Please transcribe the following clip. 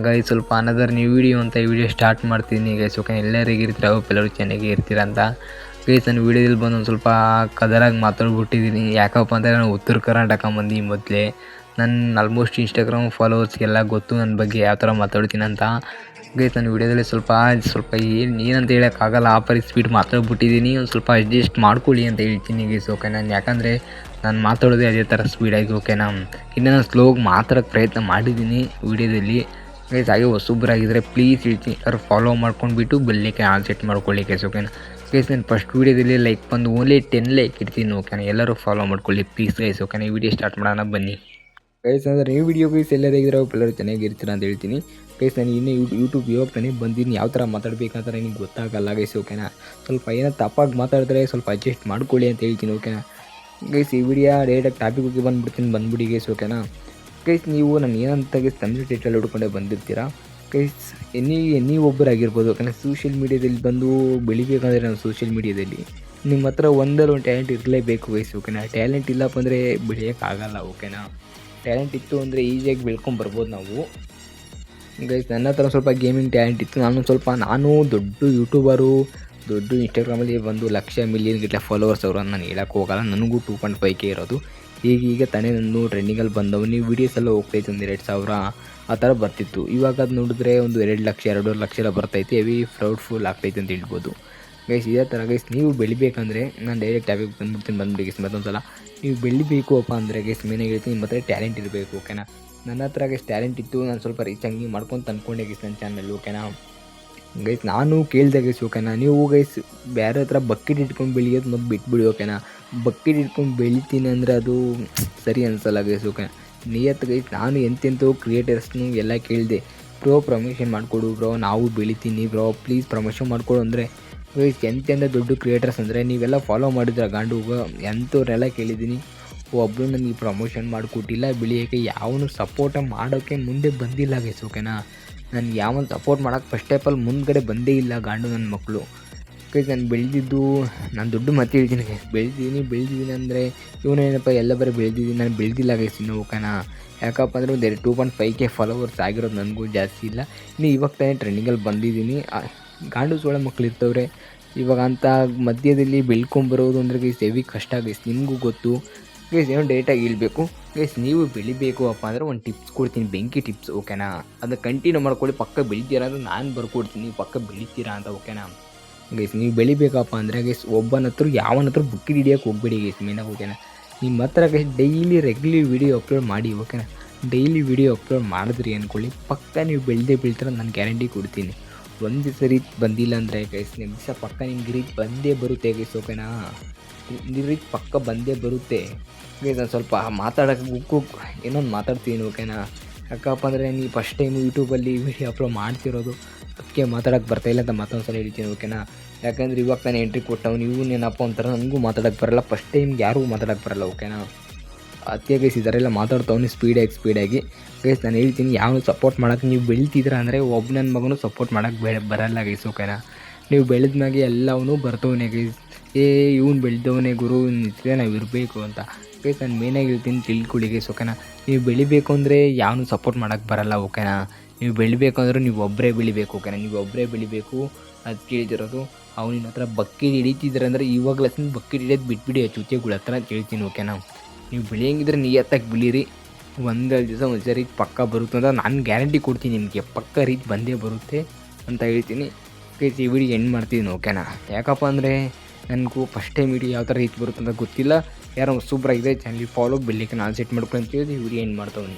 Guys ಸ್ವಲ್ಪ another new video ಅಂತ ಈ ವಿಡಿಯೋ ಸ್ಟಾರ್ಟ್ ಮಾಡ್ತೀನಿ ಗೈಸ್. ಓಕೆ, ಎಲ್ಲರಿಗೆ ಇರ್ತೀರ ಎಲ್ಲರೂ ಚೆನ್ನಾಗಿ ಇರ್ತೀರ ಅಂತ ಗೈಸ್. ನಾನು ವಿಡಿಯೋದಲ್ಲಿ ಬಂದು ಒಂದು ಸ್ವಲ್ಪ ಕದರಾಗಿ ಮಾತಾಡ್ಬಿಟ್ಟಿದ್ದೀನಿ. ಯಾಕಪ್ಪ ಅಂದರೆ ನಾನು ಉತ್ತರ ಕರ್ನಾಟಕ ಮಂದಿ ಮೊದಲೇ ನನ್ನ ಆಲ್ಮೋಸ್ಟ್ ಇನ್ಸ್ಟಾಗ್ರಾಮ್ ಫಾಲೋವರ್ಸ್ಗೆಲ್ಲ ಗೊತ್ತು ನನ್ನ ಬಗ್ಗೆ ಯಾವ ಥರ ಮಾತಾಡ್ತೀನಿ ಅಂತ ಗೈಸ್. ನಾನು ವಿಡಿಯೋದಲ್ಲಿ ಸ್ವಲ್ಪ ಏನಂತ ಹೇಳೋಕ್ಕಾಗಲ್ಲ, ಆ ಪರಿ ಸ್ಪೀಡ್ ಮಾತಾಡ್ಬಿಟ್ಟಿದ್ದೀನಿ. ಒಂದು ಸ್ವಲ್ಪ ಅಡ್ಜಸ್ಟ್ ಮಾಡ್ಕೊಳ್ಳಿ ಅಂತ ಹೇಳ್ತೀನಿ ಗೈಸ್. ಓಕೆ, ನಾನು ಯಾಕಂದರೆ ನಾನು ಮಾತಾಡೋದೇ ಅದೇ ಥರ ಸ್ಪೀಡಾಗಿ. ಓಕೆನಾ, ಇನ್ನು ನಾನು ಸ್ಲೋಗಿ ಮಾತಾಡೋಕ್ಕೆ ಪ್ರಯತ್ನ ಮಾಡಿದ್ದೀನಿ ವಿಡಿಯೋದಲ್ಲಿ ಗೈಸ್. ಹಾಗೆ ಹೊಸಬ್ರಾಗಿದ್ದರೆ ಪ್ಲೀಸ್ ಹೇಳ್ತೀನಿ, ಯಾರು ಫಾಲೋ ಮಾಡ್ಕೊಂಡ್ಬಿಟ್ಟು ಬೆಲ್ಲಕ್ಕೆ ಆನ್ ಸೆಟ್ ಮಾಡ್ಕೊಳ್ಳಿ ಗೈಸ್. ಓಕೆನಾ ಗೈಸ್, ನಾನು ಫಸ್ಟ್ ವೀಡಿಯೋದಲ್ಲಿ ಲೈಕ್ ಬಂದು ಓನ್ಲಿ 10 ಲೈಕ್ ಇರ್ತೀನಿ. ಓಕೆನಾ, ಎಲ್ಲರೂ ಫಾಲೋ ಮಾಡ್ಕೊಳ್ಳಿ ಪ್ಲೀಸ್ ಗೈಸ್. ಓಕೆನಾ, ಈ ವಿಡಿಯೋ ಸ್ಟಾರ್ಟ್ ಮಾಡೋಣ ಬನ್ನಿ ಗೈಸ್. ಅಂದರೆ ಈ ವಿಡಿಯೋ ಗೈಸ್ ಎಲ್ಲರಿಗಿರೋ ಎಲ್ಲರೂ ಚೆನ್ನಾಗಿರ್ತೀರ ಅಂತ ಹೇಳ್ತೀನಿ ಗೈಸ್. ನಾನು ಇನ್ನೂ ಯೂಟ್ಯೂಬ್ ಇವಾಗ ತಾನೇ ಬಂದಿದ್ದೀನಿ, ಯಾವ ಥರ ಮಾತಾಡಬೇಕಂತ ನನಗೆ ಗೊತ್ತಾಗಲ್ಲ ಗೈಸ್. ಓಕೆನಾ, ಸ್ವಲ್ಪ ಏನೋ ತಪ್ಪಾಗಿ ಮಾತಾಡಿದ್ರೆ ಸ್ವಲ್ಪ ಅಡ್ಜಸ್ಟ್ ಮಾಡ್ಕೊಳ್ಳಿ ಅಂತ ಹೇಳ್ತೀನಿ. ಓಕೆನಾ ಗೈಸ್, ಈ ವಿಡಿಯೋ ಡೈರೆಕ್ಟ್ ಟಾಪಿಕ್ಗೆ ಬಂದ್ಬಿಡಿ ಗೈಸ್. ಓಕೆನಾ ಗೈಸ್, ನೀವು ನಾನು ಏನಂತ ಗೈಸ್ ತಮಿಳ್ ಟೈಟಲ್ ಹುಡ್ಕೊಂಡೆ ಬಂದಿರ್ತೀರಾ ಗೈಸ್. ನೀವೊಬ್ಬರಾಗಿರ್ಬೋದು. ಓಕೆನಾ, ಸೋಷಿಯಲ್ ಮೀಡಿಯಾದಲ್ಲಿ ಬಂದು ಬೆಳಿಬೇಕಂದ್ರೆ ನಾವು ಸೋಷಿಯಲ್ ಮೀಡಿಯಾದಲ್ಲಿ ನಿಮ್ಮ ಹತ್ರ ಒಂದು ಟ್ಯಾಲೆಂಟ್ ಇರಲೇಬೇಕು ಗೈಸ್. ಓಕೆನಾ, ಟ್ಯಾಲೆಂಟ್ ಇಲ್ಲಪ್ಪ ಅಂದರೆ ಬೆಳೆಯೋಕ್ಕಾಗಲ್ಲ. ಓಕೆನಾ, ಟ್ಯಾಲೆಂಟ್ ಇತ್ತು ಅಂದರೆ ಈಸಿಯಾಗಿ ಬೆಳ್ಕೊಂಬರ್ಬೋದು ನಾವು ಗೈಸ್. ನನ್ನ ಹತ್ರ ಸ್ವಲ್ಪ ಗೇಮಿಂಗ್ ಟ್ಯಾಲೆಂಟ್ ಇತ್ತು. ನಾನು ದೊಡ್ಡ ಯೂಟ್ಯೂಬರು, ದೊಡ್ಡ ಇನ್ಸ್ಟಾಗ್ರಾಮಲ್ಲಿ ಒಂದು ಲಕ್ಷ ಮಿಲಿಯನ್ ಗಟ್ಟಲೆ ಫಾಲೋವರ್ಸ್ ಅವರು ನಾನು ಹೇಳೋಕ್ಕೆ ಹೋಗಲ್ಲ. ನನಗೂ 2.5K ಇರೋದು. ಈಗ ತಾನೇ ನಾನು ಟ್ರೆಂಡಿಂಗಲ್ಲಿ ಬಂದವು. ನೀವು ವೀಡಿಯೋಸ್ ಎಲ್ಲ ಹೋಗ್ತಾಯಿತ್ತು ಒಂದು 2,000 ಆ ಥರ ಬರ್ತಿತ್ತು. ಇವಾಗ ಅದು ನೋಡಿದ್ರೆ ಒಂದು 2 ಲಕ್ಷ 2.5 ಲಕ್ಷ ಎಲ್ಲ ಬರ್ತೈತೆ. ಹೆವಿ ಪ್ರೌಡ್ಫುಲ್ ಆಗ್ತೈತೆ ಅಂತ ಹೇಳ್ಬೋದು ಗೈಸ್. ಇದೇ ಥರ ಗೈಸ್, ನೀವು ಬೆಳಿಬೇಕಂದ್ರೆ ನಾನು ಡೈರೆಕ್ಟ್ ಟಾಪಿಕ್ ಬಂದ್ಬಿಡಿ ಗೈಸ್. ಮತ್ತೊಂದು ಸಲ ನೀವು ಬೆಳಿಬೇಕು ಅಪ್ಪ ಅಂದರೆ ಗೈಸ್ ಮೇನಾಗಿ ಹೇಳ್ತೀನಿ, ನಿಮ್ಮ ಹತ್ರ ಟ್ಯಾಲೆಂಟ್ ಇರಬೇಕು. ಓಕೆನಾ, ನನ್ನ ಹತ್ರ ಗೈಸ್ ಟ್ಯಾಲೆಂಟ್ ಇತ್ತು. ನಾನು ಸ್ವಲ್ಪ ರೀಚ್ ಆಗಿ ಮಾಡ್ಕೊಂಡು ತಂದ್ಕೊಂಡೆ ಗೈಸ್ ನನ್ನ ಚಾನಲ್. ಓಕೆನಾ ಗೈಸ್, ನಾನು ಕೇಳಿದೆ ಗೈಸ್. ಓಕೆನಾ, ನೀವು ಗೈಸ್ ಬೇರೆ ಹತ್ರ ಬಕೆಟ್ ಇಟ್ಕೊಂಡು ಬೆಳೆಯೋದು ಮತ್ತು ಬಿಟ್ಬಿಡಿ. ಓಕೆನಾ, ಬಕೆಟ್ ಇಟ್ಕೊಂಡು ಬೆಳಿತೀನಿ ಅಂದರೆ ಅದು ಸರಿ ಅನಿಸಲ್ಲ ಗೈಸ್. ಓಕೆನಾ, ನಿಯತ್ತು ಗೈಸ್. ನಾನು ಎಂತೆಂಥವು ಕ್ರಿಯೇಟರ್ಸ್ನು ಎಲ್ಲ ಕೇಳಿದೆ, ಬ್ರೋ ಪ್ರಮೋಷನ್ ಮಾಡಿಕೊಡು ಬ್ರೋ, ನಾವು ಬೆಳಿತೀನಿ ಬ್ರೋ, ಪ್ಲೀಸ್ ಪ್ರಮೋಷನ್ ಮಾಡಿಕೊಡು ಅಂದರೆ ಗೈಸ್. ಎಂತೆಂಥ ದೊಡ್ಡ ಕ್ರಿಯೇಟರ್ಸ್ ಅಂದರೆ ನೀವೆಲ್ಲ ಫಾಲೋ ಮಾಡಿದ್ರೆ ಗಾಂಡು ಎಂಥವ್ರೆಲ್ಲ ಕೇಳಿದ್ದೀನಿ. ಒಬ್ಬರು ನನಗೆ ಪ್ರಮೋಷನ್ ಮಾಡಿಕೊಟ್ಟಿಲ್ಲ, ಬೆಳೆಯೋಕ್ಕೆ ಯಾವನು ಸಪೋರ್ಟ ಮಾಡೋಕ್ಕೆ ಮುಂದೆ ಬಂದಿಲ್ಲ ಗೈಸ್. ಓಕೆನಾ, ನನಗೆ ಯಾವನು ಸಪೋರ್ಟ್ ಮಾಡೋಕ್ಕೆ ಫಸ್ಟ್ ಆಫ್ ಮುಂದ್ಗಡೆ ಬಂದೇ ಇಲ್ಲ ಗಾಂಡು ನನ್ನ ಮಕ್ಕಳು ಗೈಸ್. ನಾನು ಬೆಳೆದಿದ್ದು, ನಾನು ದೊಡ್ಡ ಮಾತು ಹೇಳ್ತೀನಿ ಗೈಸ್, ಬೆಳೆದಿದ್ದೀನಿ ಅಂದರೆ ಇವನೇನಪ್ಪ ಎಲ್ಲ ಬರೀ ಬೆಳೆದಿದ್ದೀನಿ, ನಾನು ಬೆಳೆದಿಲ್ಲ ಗೈಸ್ ಇನ್ನೂ. ಓಕೆನಾ, ಯಾಕಪ್ಪ ಅಂದರೆ ಒಂದು 2.5K ಫಾಲೋವರ್ಸ್ ಆಗಿರೋದು, ನನಗೂ ಜಾಸ್ತಿ ಇಲ್ಲ. ಇನ್ನು ಇವಾಗ ತಾನೇ ಟ್ರೆಂಡಿಂಗಲ್ಲಿ ಬಂದಿದ್ದೀನಿ. ಗಾಂಡು ಸೋಳ ಮಕ್ಳು ಇರ್ತವ್ರೆ ಇವಾಗ ಅಂತ ಮಧ್ಯದಲ್ಲಿ ಬೆಳ್ಕೊಂಬರೋದು ಅಂದರೆ ಗೈಸ್ ಹೆವಿ ಕಷ್ಟ ಗೈಸ್. ನಿಮಗೂ ಗೊತ್ತು ಗೈಸ್, ಏನೋ ಡೇಟಾಗಿ ಹೇಳ್ಬೇಕು ಗೈಸ್. ನೀವು ಬೆಳಿಬೇಕು ಅಪ್ಪ ಅಂದರೆ ಒಂದು ಟಿಪ್ಸ್ ಕೊಡ್ತೀನಿ, ಬೆಂಕಿ ಟಿಪ್ಸ್. ಓಕೆನಾ, ಅದು ಕಂಟಿನ್ಯೂ ಮಾಡ್ಕೊಳ್ಳಿ, ಪಕ್ಕ ಬೆಳಿತೀರಾ ಅಂದರೆ ನಾನು ಬರ್ಕೊಡ್ತೀನಿ, ನೀವು ಪಕ್ಕ ಬೆಳಿತೀರಾ ಅಂತ. ಓಕೆನಾ ಗೈಸ್, ನೀವು ಬೆಳಿಬೇಕಪ್ಪ ಅಂದರೆ ಗೈಸ್ ಯಾವನ ಹತ್ರ ಬುಕ್ಕಿಡ್ ಹಿಡಿಯೋಕ್ಕೆ ಹೋಗ್ಬೇಡಿ ಗೈಸ್ ಮೇನಾಗಿ. ಓಕೆನಾ, ನಿಮ್ಮ ಹತ್ರ guys daily regular video upload ಮಾಡಿ. ಓಕೆನಾ, ಡೈಲಿ ವೀಡಿಯೋ ಅಪ್ಲೋಡ್ ಮಾಡಿದ್ರಿ ಅಂದ್ಕೊಳ್ಳಿ, ಪಕ್ಕ ನೀವು ಬೆಳ್ತೀರ ನಾನು ಗ್ಯಾರಂಟಿ ಕೊಡ್ತೀನಿ. ಒಂದು ದಿವಸ ರೀಚ್ ಬಂದಿಲ್ಲ ಅಂದರೆ ಗೈಸ್ ನೆಕ್ಸ್ಟ್ ದಿವಸ ಪಕ್ಕ ನಿಮ್ಗೆ ರೀಚ್ ಬಂದೇ ಬರುತ್ತೆ ಗೈಸ್. ಓಕೆನಾ, ರೀಚ್ ಪಕ್ಕ ಬಂದೇ ಬರುತ್ತೆ ಗೈಸ್. ನಾನು ಸ್ವಲ್ಪ ಮಾತಾಡೋಕ್ಕೆ ಏನೊಂದು ಮಾತಾಡ್ತೀನಿ. ಓಕೆನಾ, ಯಾಕಪ್ಪ ಅಂದರೆ ನೀವು ಫಸ್ಟ್ ಟೈಮು ಯೂಟ್ಯೂಬಲ್ಲಿ ವೀಡಿಯೋ ಅಪ್ಲೋಡ್ ಮಾಡ್ತಿರೋದು, ಅದಕ್ಕೆ ಮಾತಾಡೋಕ್ಕೆ ಬರ್ತಾಯಿಲ್ಲ ಅಂತ ಮತ್ತೊಂದು ಸಲ ಹೇಳ್ತೀನಿ. ಓಕೆನಾ, ಯಾಕಂದರೆ ಇವಾಗ ತಾನೇ ಎಂಟ್ರಿ ಕೊಟ್ಟವು, ನೀವು ಏನಪ್ಪ ಒಂಥರ ನನಗೂ ಮಾತಾಡೋಕ್ಕೆ ಬರೋಲ್ಲ, ಫಸ್ಟ್ ಟೈಮ್ಗೆ ಯಾರಿಗೂ ಮಾತಾಡೋಕ್ಕೆ ಬರೋಲ್ಲ. ಓಕೆನಾ, ಅದಕ್ಕೆ ಗೈಸ್ ಇದರೆಲ್ಲ ಮಾತಾಡ್ತಾವನಿ ಸ್ಪೀಡಾಗಿ ಗೈಸ್. ನಾನು ಹೇಳ್ತೀನಿ, ಯಾವನು ಸಪೋರ್ಟ್ ಮಾಡೋಕ್ಕೆ ನೀವು ಬೆಳಿತಿದ್ರ ಅಂದರೆ ಒಬ್ಬ ನನ್ನ ಮಗನೂ ಸಪೋರ್ಟ್ ಮಾಡೋಕ್ಕೆ ಬರಲ್ಲ ಗೈಸ್. ಓಕೆನಾ, ನೀವು ಬೆಳೆದ್ಮಾಗೆ ಎಲ್ಲವೂ ಬರ್ತವನೇ ಗೈಸ್. ಇವ್ನು ಬೆಳೆದವನೇ ಗುರು, ನಿಂತರೆ ನಾವು ಇರಬೇಕು ಅಂತ ಗೈಸ್. ನಾನು ಮೇನಾಗಿ ಹೇಳ್ತೀನಿ, ತಿಳ್ಕೊಳ್ಳಿ ಗೈಸ್. ಓಕೆನಾ, ನೀವು ಬೆಳಿಬೇಕು ಅಂದರೆ ಯಾವನು ಸಪೋರ್ಟ್ ಮಾಡೋಕ್ಕೆ ಬರಲ್ಲ. ಓಕೆನಾ, ನೀವು ಬೆಳಿಬೇಕು ಅಂದ್ರೆ ನೀವು ಒಬ್ಬರೇ ಬೆಳಿಬೇಕು. ಓಕೆನಾ, ನೀವು ಒಬ್ಬರೇ ಬೆಳಿಬೇಕು. ಅದು ಕೇಳ್ತಿರೋದು ಅವನಿನ ಹತ್ರ ಬಕೆಟ್ ಹಿಡಿತಿದ್ರೆ ಅಂದರೆ ಇವಾಗ ಲಕ್ಷಣ ಬಕೆಟ್ ಹಿಡಿಯೋದು ಬಿಟ್ಬಿಡಿ ಚುಚ್ಚೆಗಳ ಹತ್ರ ಕೇಳ್ತೀನಿ. ಓಕೆನಾ, ನೀವು ಬೆಳೆಯಂಗಿದ್ರೆ ನಿಯತ್ತಾಗಿ ಬೆಳೀರಿ. ಒಂದೆರಡು ದಿವಸ ಒಂದು ಸರಿ ಪಕ್ಕ ಬರುತ್ತೆ ಅಂತ ನಾನು ಗ್ಯಾರಂಟಿ ಕೊಡ್ತೀನಿ, ನಿಮಗೆ ಪಕ್ಕ ರೀಚ್ ಬಂದೇ ಬರುತ್ತೆ ಅಂತ ಹೇಳ್ತೀನಿ ಗೈಸ್. ಈ ವಿಡಿಯೋ ಎಂಡ್ ಮಾಡ್ತೀನಿ. ಓಕೆನಾ, ಯಾಕಪ್ಪ ಅಂದರೆ ನನಗೂ ಫಸ್ಟ್ ಟೈಮ್ ವಿಡಿಯೋ ಯಾವ ಥರ ರೀಚ್ ಬರುತ್ತೆ ಅಂತ ಗೊತ್ತಿಲ್ಲ. ಯಾರೋ ಸೂಪರಾಗಿದೆ ಚಾನಲ್ ಫಾಲೋ ಬೆಲ್ಲಿಕ್ಕೆ ನಾನು ಸೆಟ್ ಮಾಡ್ಕೊಂಡು ಅಂತ ಹೇಳಿ ವಿಡಿಯೋ ಎಂಡ್ ಮಾಡ್ತಾವ್ನಿ.